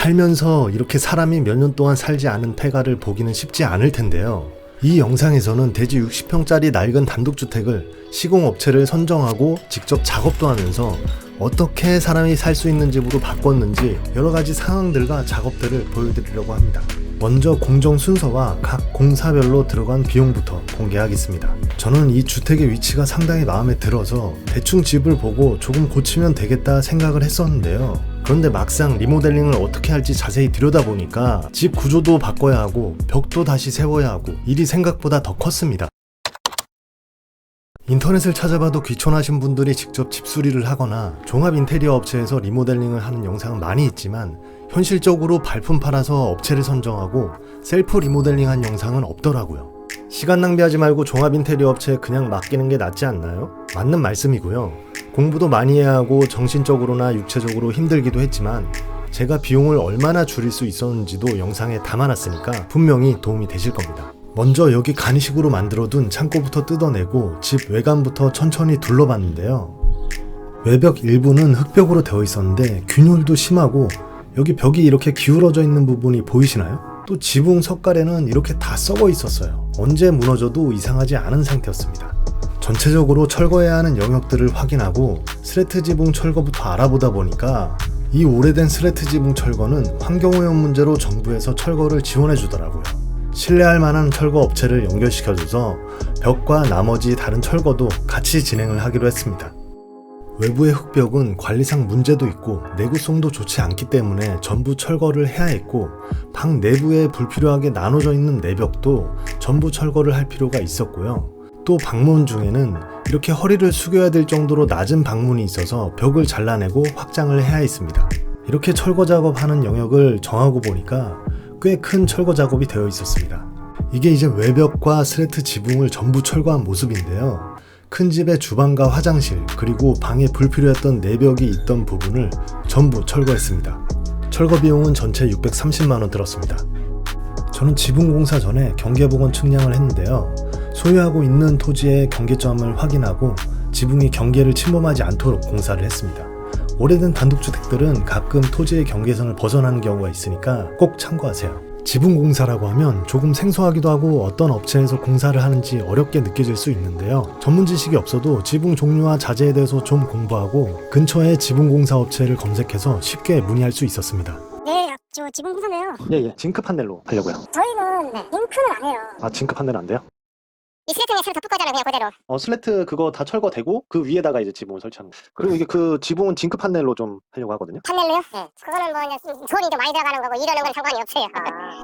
살면서 이렇게 사람이 몇 년 동안 살지 않은 폐가를 보기는 쉽지 않을 텐데요. 이 영상에서는 대지 60평짜리 낡은 단독주택을 시공업체를 선정하고 직접 작업도 하면서 어떻게 사람이 살 수 있는 집으로 바꿨는지 여러가지 상황들과 작업들을 보여드리려고 합니다. 먼저 공정 순서와 각 공사별로 들어간 비용부터 공개하겠습니다. 저는 이 주택의 위치가 상당히 마음에 들어서 대충 집을 보고 조금 고치면 되겠다 생각을 했었는데요. 그런데 막상 리모델링을 어떻게 할지 자세히 들여다보니까 집 구조도 바꿔야 하고 벽도 다시 세워야 하고 일이 생각보다 더 컸습니다. 인터넷을 찾아봐도 귀촌하신 분들이 직접 집 수리를 하거나 종합 인테리어 업체에서 리모델링을 하는 영상은 많이 있지만 현실적으로 발품 팔아서 업체를 선정하고 셀프 리모델링한 영상은 없더라고요. 시간 낭비하지 말고 종합 인테리어 업체에 그냥 맡기는 게 낫지 않나요? 맞는 말씀이고요. 공부도 많이 해야 하고 정신적으로나 육체적으로 힘들기도 했지만 제가 비용을 얼마나 줄일 수 있었는지도 영상에 담아놨으니까 분명히 도움이 되실 겁니다. 먼저 여기 간이식으로 만들어둔 창고부터 뜯어내고 집 외관부터 천천히 둘러봤는데요. 외벽 일부는 흙벽으로 되어 있었는데 균열도 심하고 여기 벽이 이렇게 기울어져 있는 부분이 보이시나요? 또 지붕 석가래는 이렇게 다 썩어 있었어요. 언제 무너져도 이상하지 않은 상태였습니다. 전체적으로 철거해야 하는 영역들을 확인하고 스레트 지붕 철거부터 알아보다 보니까 이 오래된 스레트 지붕 철거는 환경오염 문제로 정부에서 철거를 지원해 주더라고요. 신뢰할 만한 철거 업체를 연결시켜줘서 벽과 나머지 다른 철거도 같이 진행을 하기로 했습니다. 외부의 흙벽은 관리상 문제도 있고 내구성도 좋지 않기 때문에 전부 철거를 해야 했고 방 내부에 불필요하게 나눠져 있는 내벽도 전부 철거를 할 필요가 있었고요. 또 방문 중에는 이렇게 허리를 숙여야 될 정도로 낮은 방문이 있어서 벽을 잘라내고 확장을 해야 했습니다. 이렇게 철거 작업하는 영역을 정하고 보니까 꽤 큰 철거 작업이 되어 있었습니다. 이게 이제 외벽과 스레트 지붕을 전부 철거한 모습인데요. 큰 집의 주방과 화장실 그리고 방에 불필요했던 내벽이 있던 부분을 전부 철거했습니다. 철거 비용은 전체 630만원 들었습니다. 저는 지붕 공사 전에 경계복원 측량을 했는데요. 소유하고 있는 토지의 경계점을 확인하고 지붕이 경계를 침범하지 않도록 공사를 했습니다. 오래된 단독주택들은 가끔 토지의 경계선을 벗어나는 경우가 있으니까 꼭 참고하세요. 지붕 공사라고 하면 조금 생소하기도 하고 어떤 업체에서 공사를 하는지 어렵게 느껴질 수 있는데요. 전문 지식이 없어도 지붕 종류와 자재에 대해서 좀 공부하고 근처에 지붕 공사 업체를 검색해서 쉽게 문의할 수 있었습니다. 네, 저 지붕 공사네요. 예. 징크 판넬로 하려고요. 저희는 잉크는 안 해요. 아, 징크 판넬 안 돼요? 이 슬래트에 새로 덮을 거잖아요, 그냥 그대로. 슬래트 그거 다 철거되고 그 위에다가 이제 지붕을 설치하는 거. 그리고 이게 그 지붕은 징크 판넬로 좀 하려고 하거든요. 판넬로요? 네. 그거는 뭐 이제 돈이 좀 많이 들어가는 거고 이러는 건 상관이 없어요.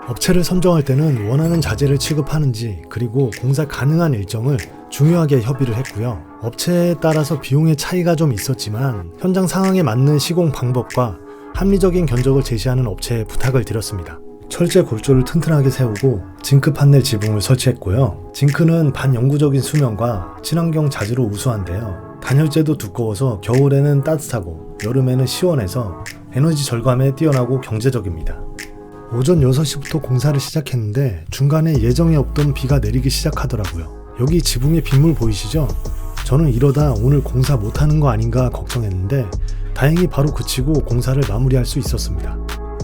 업체를 선정할 때는 원하는 자재를 취급하는지 그리고 공사 가능한 일정을 중요하게 협의를 했고요. 업체에 따라서 비용의 차이가 좀 있었지만 현장 상황에 맞는 시공 방법과 합리적인 견적을 제시하는 업체에 부탁을 드렸습니다. 철제 골조를 튼튼하게 세우고 징크 판넬 지붕을 설치했고요. 징크는 반영구적인 수명과 친환경 자재로 우수한데요. 단열재도 두꺼워서 겨울에는 따뜻하고 여름에는 시원해서 에너지 절감에 뛰어나고 경제적입니다. 오전 6시부터 공사를 시작했는데 중간에 예정에 없던 비가 내리기 시작하더라고요. 여기 지붕에 빗물 보이시죠? 저는 이러다 오늘 공사 못하는 거 아닌가 걱정했는데 다행히 바로 그치고 공사를 마무리할 수 있었습니다.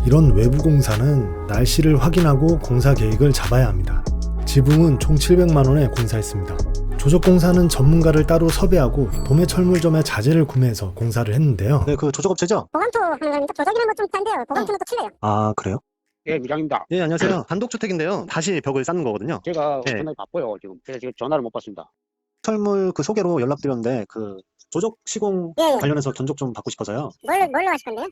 이런 외부 공사는 날씨를 확인하고 공사 계획을 잡아야 합니다. 지붕은 총 700만원에 공사했습니다. 조적 공사는 전문가를 따로 섭외하고 도매 철물점에 자재를 구매해서 공사를 했는데요. 네, 그 조적업체죠? 보강토 하는 거니까 조적이는 뭐 좀 싼데요. 보강토는 또 틀려요. 아, 그래요? 예, 미장입니다. 네, 안녕하세요. 단독주택인데요. 다시 벽을 쌓는 거거든요. 제가 네. 엄청나게 바빠요, 지금. 그래서 지금 전화를 못 받습니다. 철물 그 소개로 연락드렸는데 그 조적 시공 예. 관련해서 견적 좀 받고 싶어서요. 뭘로 하실 건데요?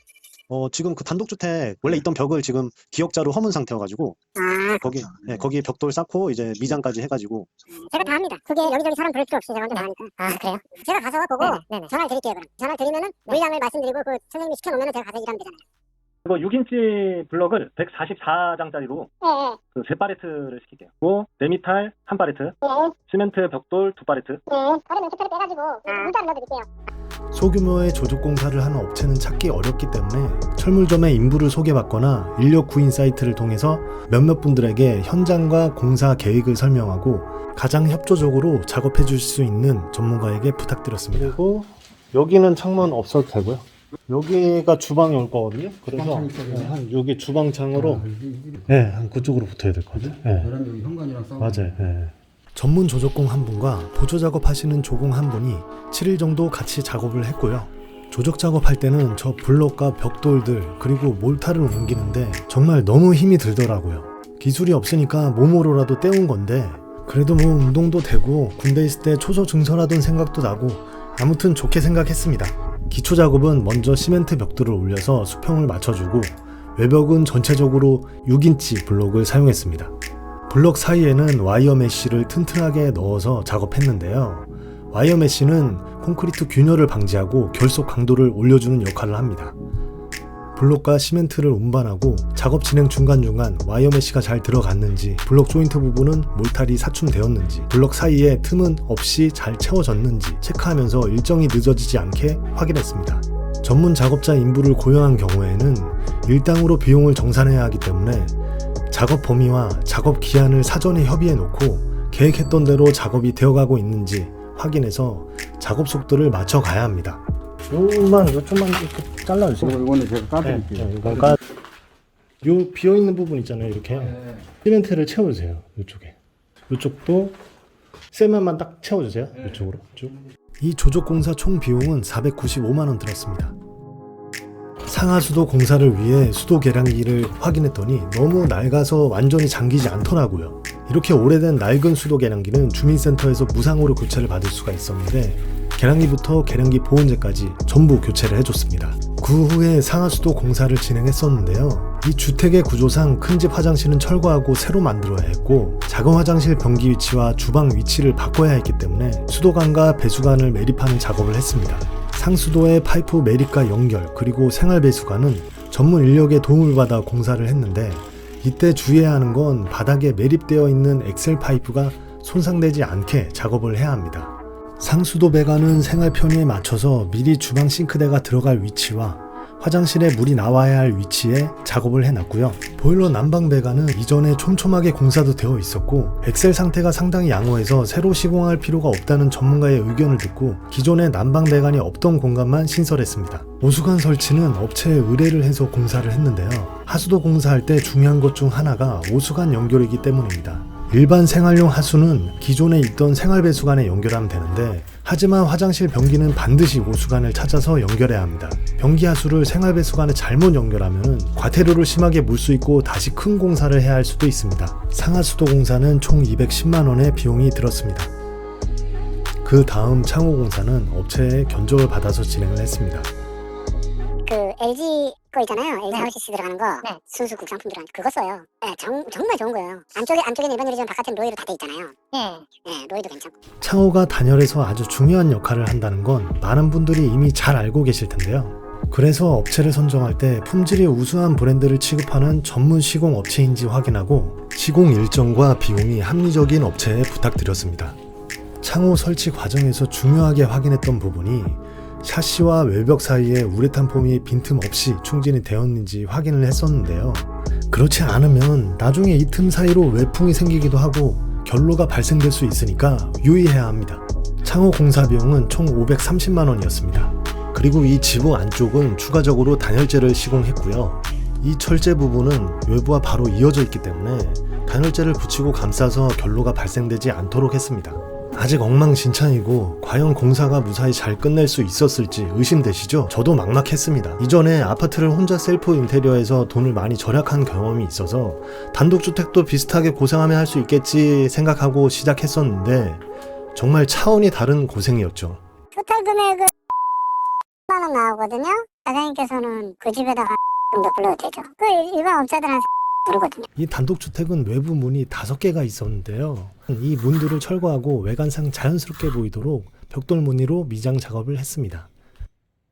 지금 그 단독주택 원래 있던 벽을 지금 기역자로 허문 상태여가지고 아, 거기에 벽돌 쌓고 이제 미장까지 해가지고. 제가 다 합니다. 그게 여기저기 사람 부를 필요 없이 제가 먼저 다 하니까. 아, 그래요? 제가 가서 보고 네네. 전화를 드릴게요, 그럼. 전화를 드리면은 물량을 말씀드리고 그 선생님이 시켜놓으면은 제가 가서 일하면 되잖아요. 이거 6인치 블럭을 144장짜리로 예, 그 3파레트를 시킬게요. 그리고 네미탈 1파레트, 예, 시멘트 벽돌 2파레트. 예. 거래면 캡처를 빼가지고 문자를 넣어드릴게요. 소규모의 조적 공사를 하는 업체는 찾기 어렵기 때문에 철물점에 인부를 소개받거나 인력 구인 사이트를 통해서 몇몇 분들에게 현장과 공사 계획을 설명하고 가장 협조적으로 작업해 줄 수 있는 전문가에게 부탁드렸습니다. 그리고 여기는 창문 없어도 되고요. 여기가 주방이 올 거거든요. 그래서 주방창 있어요. 한 여기 주방창으로 한 그쪽으로 붙어야 될 것 같아요. 계란 여기 현관이랑 싸우고. 맞아요. 전문 조적공 한 분과 보조 작업하시는 조공 한 분이 7일 정도 같이 작업을 했고요. 조적 작업할 때는 저 블럭과 벽돌들 그리고 몰타를 옮기는데 정말 너무 힘이 들더라고요. 기술이 없으니까 몸으로라도 때운 건데 그래도 뭐 운동도 되고 군대 있을 때 초소 증설하던 생각도 나고 아무튼 좋게 생각했습니다. 기초 작업은 먼저 시멘트 벽돌을 올려서 수평을 맞춰주고 외벽은 전체적으로 6인치 블록을 사용했습니다. 블록 사이에는 와이어 메쉬를 튼튼하게 넣어서 작업했는데요. 와이어 메쉬는 콘크리트 균열을 방지하고 결속 강도를 올려주는 역할을 합니다. 블록과 시멘트를 운반하고 작업 진행 중간중간 와이어 메쉬가 잘 들어갔는지, 블록 조인트 부분은 몰탈이 사춤되었는지, 블록 사이에 틈은 없이 잘 채워졌는지 체크하면서 일정이 늦어지지 않게 확인했습니다. 전문 작업자 인부를 고용한 경우에는 일당으로 비용을 정산해야 하기 때문에 작업 범위와 작업 기한을 사전에 협의해 놓고 계획했던 대로 작업이 되어가고 있는지 확인해서 작업 속도를 맞춰 가야 합니다. 요것만 이렇게 잘라주세요. 이거는 제가 까드릴게요. 그러니까 요 비어있는 부분 있잖아요. 이렇게 시멘트를 채워주세요. 이쪽에. 이쪽도 쇠만만 딱 채워주세요. 이쪽으로 쭉. 이 조적공사 총 비용은 495만원 들었습니다. 상하수도 공사를 위해 수도 계량기를 확인했더니 너무 낡아서 완전히 잠기지 않더라고요. 이렇게 오래된 낡은 수도 계량기는 주민센터에서 무상으로 교체를 받을 수가 있었는데 계량기부터 계량기 보온재까지 전부 교체를 해줬습니다. 그 후에 상하수도 공사를 진행했었는데요. 이 주택의 구조상 큰집 화장실은 철거하고 새로 만들어야 했고 작은 화장실 변기 위치와 주방 위치를 바꿔야 했기 때문에 수도관과 배수관을 매립하는 작업을 했습니다. 상수도의 파이프 매립과 연결 그리고 생활배수관은 전문 인력의 도움을 받아 공사를 했는데 이때 주의해야 하는 건 바닥에 매립되어 있는 엑셀 파이프가 손상되지 않게 작업을 해야 합니다. 상수도 배관은 생활 편의에 맞춰서 미리 주방 싱크대가 들어갈 위치와 화장실에 물이 나와야 할 위치에 작업을 해놨고요. 보일러 난방 배관은 이전에 촘촘하게 공사도 되어 있었고 엑셀 상태가 상당히 양호해서 새로 시공할 필요가 없다는 전문가의 의견을 듣고 기존에 난방 배관이 없던 공간만 신설했습니다. 오수관 설치는 업체에 의뢰를 해서 공사를 했는데요. 하수도 공사할 때 중요한 것 중 하나가 오수관 연결이기 때문입니다. 일반 생활용 하수는 기존에 있던 생활배수관에 연결하면 되는데 하지만 화장실 변기는 반드시 오수관을 찾아서 연결해야 합니다. 변기 하수를 생활배수관에 잘못 연결하면 과태료를 심하게 물 수 있고 다시 큰 공사를 해야 할 수도 있습니다. 상하수도 공사는 총 210만원의 비용이 들었습니다. 그 다음 창호공사는 업체의 견적을 받아서 진행을 했습니다. 그 LG 거 있잖아요. LG 하우시스 들어가는 거. 순수 국산품 들어가는 거. 그거 써요. 네, 정말 좋은 거예요. 안쪽에는 일반유리지만 바깥은 로이로 다 돼 있잖아요. 로이도 괜찮고. 창호가 단열에서 아주 중요한 역할을 한다는 건 많은 분들이 이미 잘 알고 계실 텐데요. 그래서 업체를 선정할 때 품질이 우수한 브랜드를 취급하는 전문 시공 업체인지 확인하고 시공 일정과 비용이 합리적인 업체에 부탁드렸습니다. 창호 설치 과정에서 중요하게 확인했던 부분이 샤시와 외벽 사이에 우레탄 폼이 빈틈없이 충진이 되었는지 확인을 했었는데요. 그렇지 않으면 나중에 이 틈 사이로 외풍이 생기기도 하고 결로가 발생될 수 있으니까 유의해야 합니다. 창호 공사 비용은 총 530만원이었습니다. 그리고 이 지붕 안쪽은 추가적으로 단열재를 시공했고요. 이 철제 부분은 외부와 바로 이어져 있기 때문에 단열재를 붙이고 감싸서 결로가 발생되지 않도록 했습니다. 아직 엉망진창이고 과연 공사가 무사히 잘 끝낼 수 있었을지 의심되시죠? 저도 막막했습니다. 이전에 아파트를 혼자 셀프 인테리어에서 돈을 많이 절약한 경험이 있어서 단독주택도 비슷하게 고생하면 할 수 있겠지 생각하고 시작했었는데 정말 차원이 다른 고생이었죠. 토탈 금액은 10만원 나오거든요. 사장님께서는 그 집에다가 좀 더 불러도 되죠. 그 일반 업자들한테 부르거든요. 이 단독주택은 외부 문이 5개가 있었는데요. 이 문들을 철거하고 외관상 자연스럽게 보이도록 벽돌 무늬로 미장 작업을 했습니다.